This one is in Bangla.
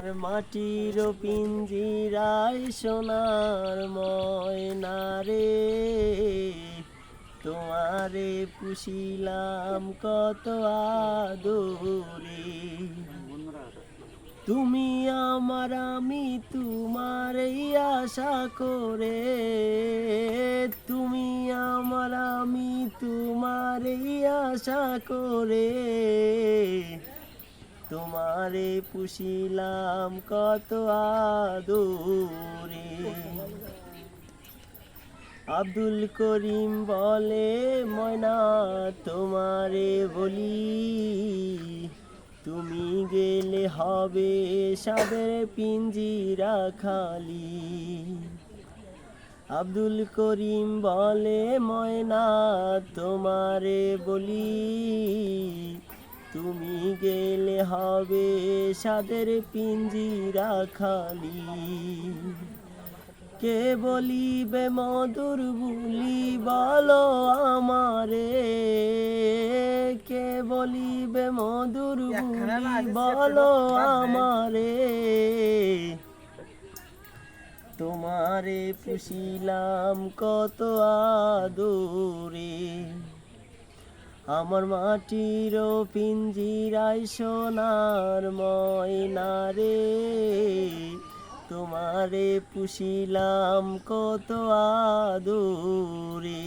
আর মাটির পিঞ্জিরায় সোনার ময়না রে, তোমারে পুষিলাম কত আদরে। তুমি আমার আমি তোমারই আশা করে, তুমি আমার আমি তোমারই আশা করে, তোমারে পুষিলাম কত আদরে। আব্দুল করিম বলে ময়না তোমারে বলি, তুমি গেলে হবে সাদের পিঞ্জিরা খালি। আব্দুল করিম বলে ময়না তোমারে বলি, তুমি গেলে হবে সাদের পিঞ্জিরা খালি। কে বলিবে মধুর বুলি বলো আমারে, কে বলিবে মধুর বুলি বলো আমারে, তোমারে পুষিলাম কত আদরে। আমার মাটির পিঞ্জিরায় সোনার ময়না রে, তোমারে পুষিলাম কত আদরে।